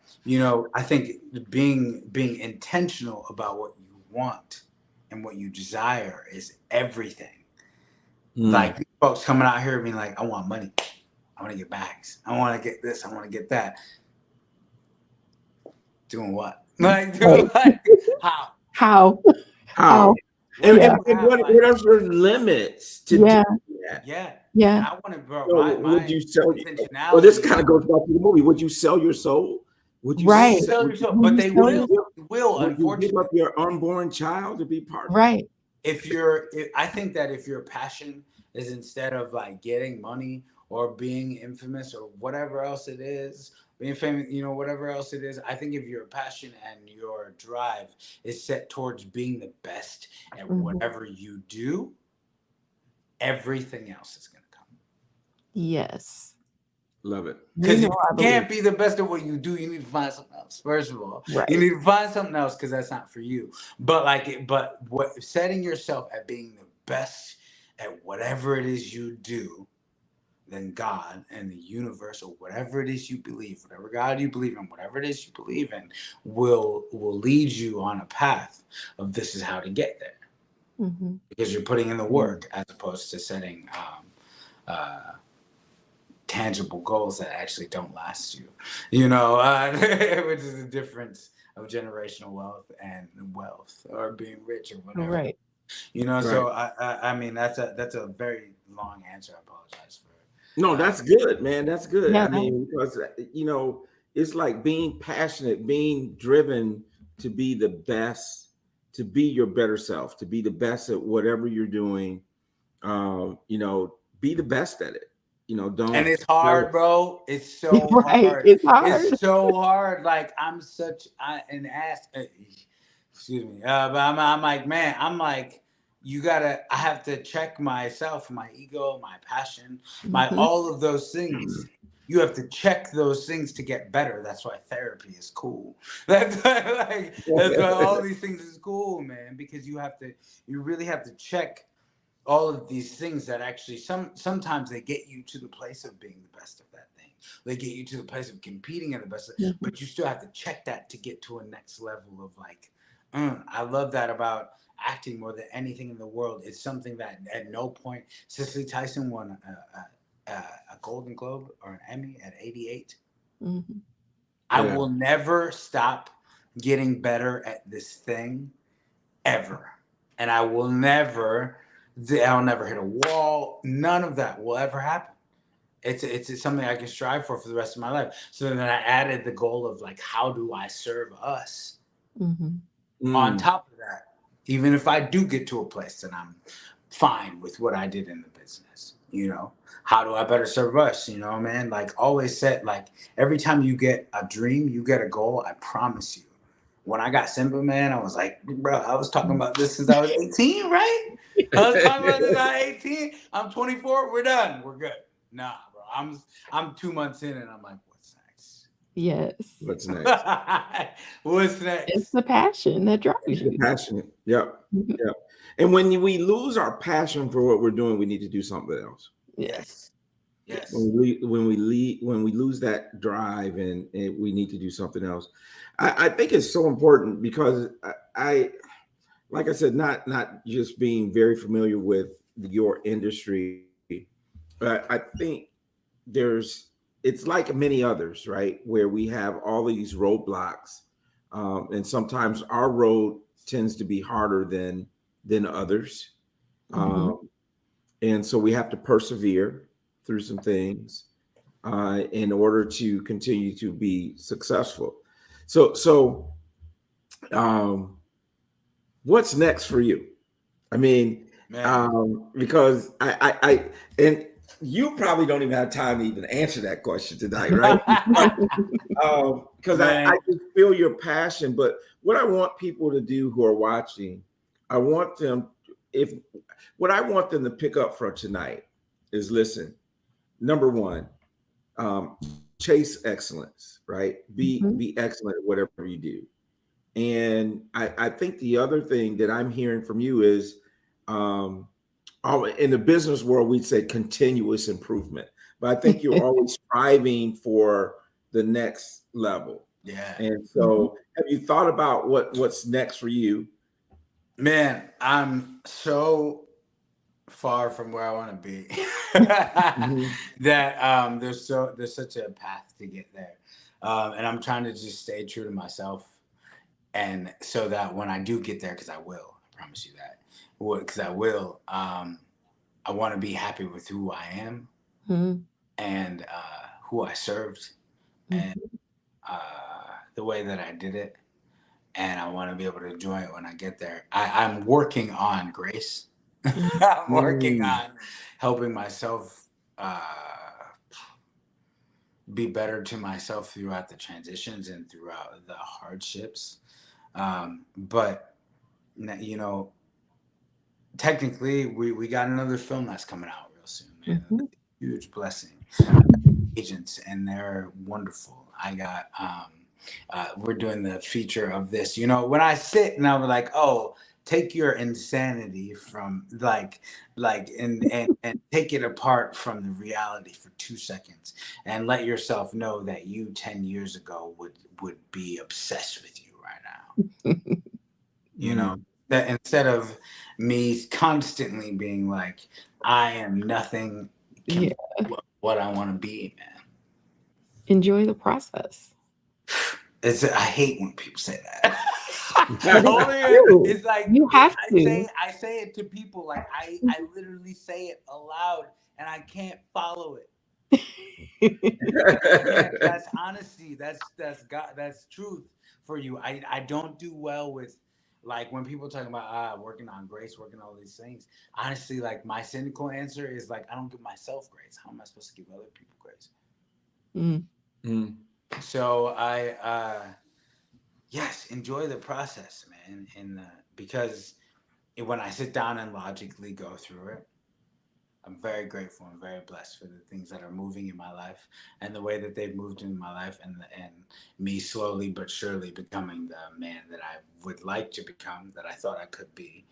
think being intentional about what you want and what you desire is everything. Like folks coming out here being like, I want money, I want to get bags, I want to get this, I want to get that. Doing what? Like doing like How? And what are your limits to do that? Yeah. And I want to, bro. So would you sell? intentionality. Well, this kind of goes back to the movie. Would you sell your soul? Would you sell your soul? But they will. Would you give up your unborn child to be part of it? I think that if your passion is instead of like getting money or being infamous or whatever else it is, being famous, whatever else it is, I think if your passion and your drive is set towards being the best at whatever you do, everything else is going to come. Yes. Love it. Because you can't be the best at what you do. You need to find something else. First of all, you need to find something else because that's not for you. But setting yourself at being the best at whatever it is you do, then God and the universe or whatever it is you believe, whatever God you believe in, whatever it is you believe in, will lead you on a path of this is how to get there. Because you're putting in the work as opposed to setting tangible goals that actually don't last you, which is the difference of generational wealth and wealth or being rich or whatever. Right. So I mean that's a very long answer. I apologize for it. No, that's good, man. That's good. Yeah. I mean, because it's like being passionate, being driven to be the best, to be your better self, to be the best at whatever you're doing. Be the best at it. Don't. And it's hard, bro. It's so hard. It's hard. It's so hard. Like I'm such an ass. Excuse me. But I'm like, man. I'm like, I have to check myself, my ego, my passion, my all of those things. You have to check those things to get better. That's why therapy is cool. That's why all these things is cool, man. Because you really have to check all of these things that actually sometimes they get you to the place of being the best of that thing. They get you to the place of competing at the best, but you still have to check that to get to a next level of like, I love that about acting more than anything in the world. It's something that at no point, Cicely Tyson won a Golden Globe or an Emmy at 88. I will never stop getting better at this thing ever. And I will never I'll never hit a wall. None of that will ever happen. It's something I can strive for the rest of my life. So then I added the goal of like, how do I serve us? On top of that, even if I do get to a place that I'm fine with what I did in the business, you know, how do I better serve us? You know, man, like always said, like every time you get a dream, you get a goal. I promise you. When I got Simba, man, I was like, bro, I was talking about this since I was 18, right? I was talking about this at 18. I'm 24. We're done. We're good. Nah, bro. I'm 2 months in, and I'm like, what's next? Yes. What's next? What's next? It's the passion that drives It's you. the passion. Yep. Yep. And when we lose our passion for what we're doing, we need to do something else. Yes. Yes. When we lose that drive, and we need to do something else. I think it's so important because I like I said, not just being very familiar with your industry, but I think it's like many others, right? Where we have all of these roadblocks, and sometimes our road tends to be harder than others, and so we have to persevere through some things in order to continue to be successful. So, what's next for you? I mean, because I and you probably don't even have time to even answer that question tonight, right? Because I just feel your passion. But what I want people to do who are watching, I want them what I want them to pick up from tonight is listen. Number one, chase excellence, right? Be excellent at whatever you do. And I think the other thing that I'm hearing from you is, in the business world, we'd say continuous improvement. But I think you're always striving for the next level. Yeah. And so have you thought about what's next for you? Man, I'm so far from where I want to be that there's such a path to get there. And I'm trying to just stay true to myself. And so that when I do get there, because I will, I promise you that, because I will, I want to be happy with who I am and who I served and the way that I did it. And I want to be able to enjoy it when I get there. I'm working on grace. I'm working on helping myself be better to myself throughout the transitions and throughout the hardships. But, you know, technically, we got another film that's coming out real soon, man. Huge blessing. Agents, and they're wonderful. I got we're doing the feature of this. You know, when I sit and I'm like, oh, take your insanity from and take it apart from the reality for 2 seconds and let yourself know that you 10 years ago would be obsessed with you right now. You know, that instead of me constantly being like, I am nothing what I want to be, man. Enjoy the process. I hate when people say that. It's like you have to. I say it to people like I literally say it aloud and I can't follow it. That's honesty. That's God. That's truth for you. I don't do well with like when people talking about working on grace, working on all these things. Honestly, like my cynical answer is like I don't give myself grace. How am I supposed to give other people grace? So yes, enjoy the process, man. And because when I sit down and logically go through it, I'm very grateful and very blessed for the things that are moving in my life and the way that they've moved in my life and me slowly but surely becoming the man that I would like to become, that I thought I could be,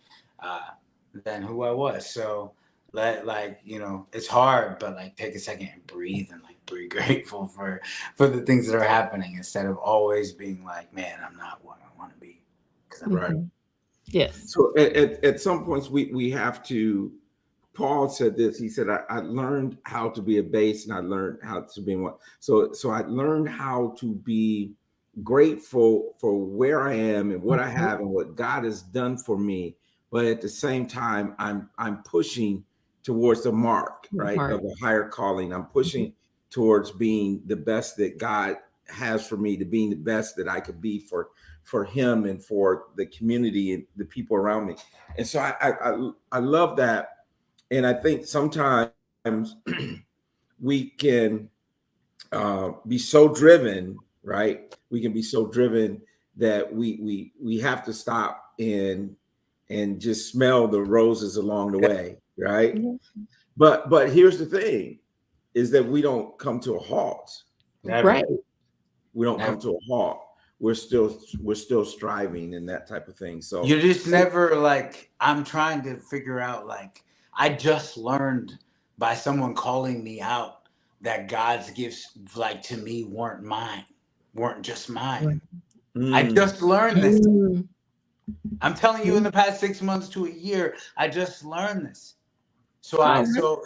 than who I was. So it's hard, but like take a second and breathe and like be grateful for the things that are happening instead of always being like, man, I'm not what I want to be. Because I'm right. Yes. So at some points we have to. Paul said this. He said, I learned how to be a base and I learned how to be one. So I learned how to be grateful for where I am and what I have and what God has done for me but at the same time, I'm pushing towards the mark, right, Right. of a higher calling. I'm pushing towards being the best that God has for me, to being the best that I could be for Him and for the community and the people around me. And so I love that, and I think sometimes we can be so driven, right? We can be so driven that we have to stop and just smell the roses along the way, right? Yeah. But here's the thing: is that we don't come to a halt. Never. Right. We don't Never. come to a halt. We're still striving and that type of thing. So You just never like, I'm trying to figure out, like, I just learned by someone calling me out that God's gifts, like, to me weren't just mine. I just learned this. Mm. I'm telling you, in the past 6 months to a year, I just learned this. So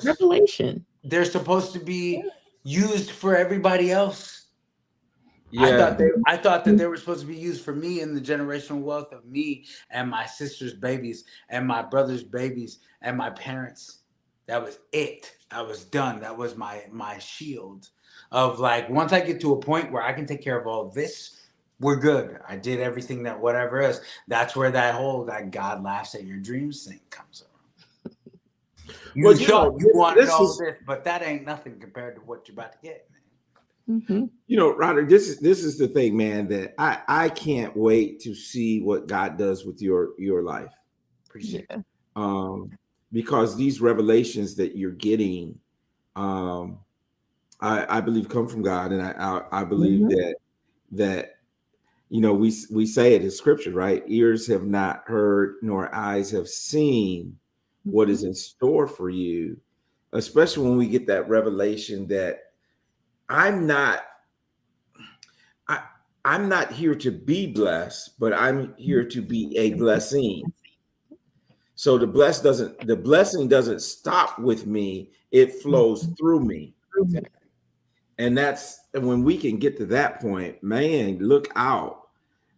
Revelation. they're supposed to be used for everybody else. yeah, I thought that they were supposed to be used for me and the generational wealth of me and my sister's babies and my brother's babies and my parents. That was it. I was done. That was my shield of, like, once I get to a point where I can take care of all this, we're good. I did everything that whatever is. That's where that whole that God laughs at your dreams thing comes around. You Well, thought you wanted this all is, this, but that ain't nothing compared to what you're about to get, man. Roderick, this is the thing, man, that I can't wait to see what God does with your life. Appreciate it. Because these revelations that you're getting, I believe come from God, and I believe that we say it in scripture, right? Ears have not heard, nor eyes have seen what is in store for you, especially when we get that revelation that I'm not here to be blessed, but I'm here to be a blessing. So the blessing doesn't stop with me, it flows through me. And when we can get to that point, man, look out.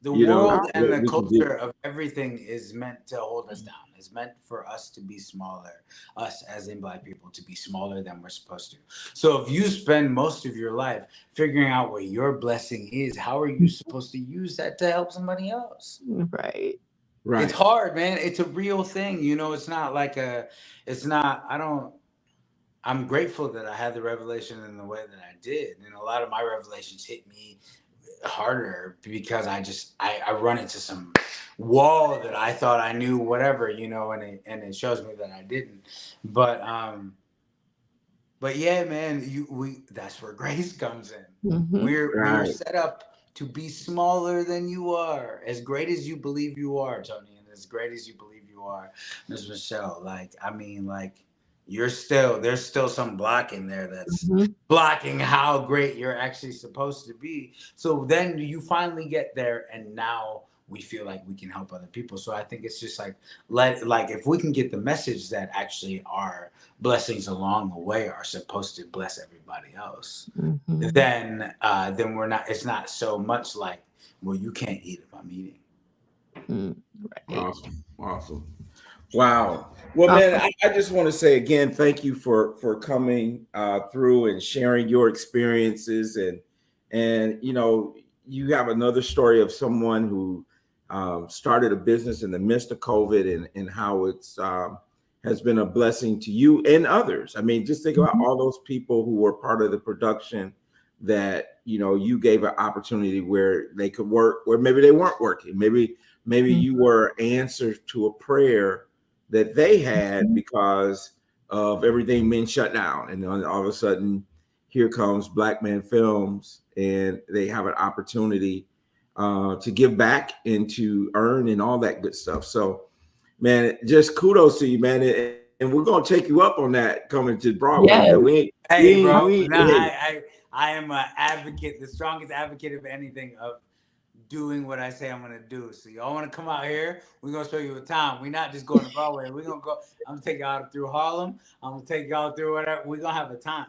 The world and what the we can do. culture of everything is meant to hold us down. It's meant for us to be smaller, us as in Black people to be smaller than we're supposed to. So if you spend most of your life figuring out what your blessing is, how are you supposed to use that to help somebody else? Right. It's hard, man. It's a real thing. It's not like I'm grateful that I had the revelation in the way that I did. And a lot of my revelations hit me harder because I run into some wall that I thought I knew whatever, and it shows me that I didn't. But yeah, man, that's where grace comes in. We're set up to be smaller than you are, as great as you believe you are, Tony, and as great as you believe you are, Ms. Michelle. There's still some blocking there that's blocking how great you're actually supposed to be. So then you finally get there, and now we feel like we can help other people. So I think it's just if we can get the message that actually our blessings along the way are supposed to bless everybody else, then we're not. It's not so much like, well, you can't eat if I'm eating. Right. Awesome. Wow. Well, man, I just want to say again, thank you for coming through and sharing your experiences, and you have another story of someone who started a business in the midst of COVID, and how it's has been a blessing to you and others. I mean, just think about all those people who were part of the production that you gave an opportunity where they could work, where maybe they weren't working, maybe you were answer to a prayer that they had because of everything being shut down. And then all of a sudden, here comes Black Man Films, and they have an opportunity to give back and to earn and all that good stuff. So, man, just kudos to you, man. And we're going to take you up on that coming to Broadway. Yes. I am an advocate, the strongest advocate of anything, of doing what I say I'm gonna do. So y'all want to come out here? We're gonna show you a time. We're not just going to Broadway. We're gonna go. I'm gonna take y'all through Harlem. I'm gonna take y'all through whatever. We're gonna have a time.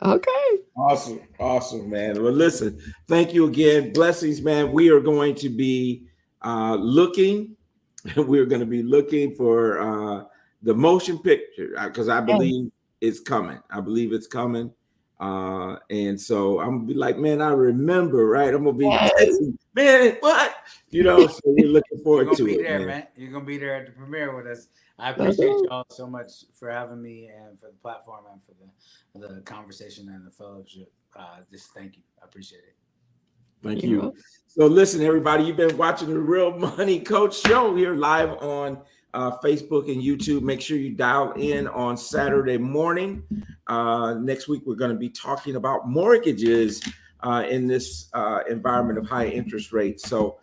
Okay. Awesome, man. Well, listen, thank you again. Blessings, man. We are going to be looking we're going to be looking for the motion picture because I believe it's coming. I believe it's coming. And so I'm gonna be like, man, I remember, right? I'm gonna be texting, man, what? So we're looking forward to it, there, man. You're gonna be there at the premiere with us. I appreciate y'all so much for having me and for the platform and for the conversation and the fellowship. Just thank you. I appreciate it. Thank you. So listen, everybody, you've been watching the Real Money Coach Show here live on Facebook and YouTube. Make sure you dial in on Saturday morning. Next week, we're going to be talking about mortgages in this environment of high interest rates. So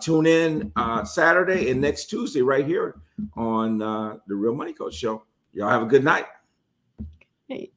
tune in Saturday and next Tuesday right here on the Real Money Coach Show. Y'all have a good night. Hey.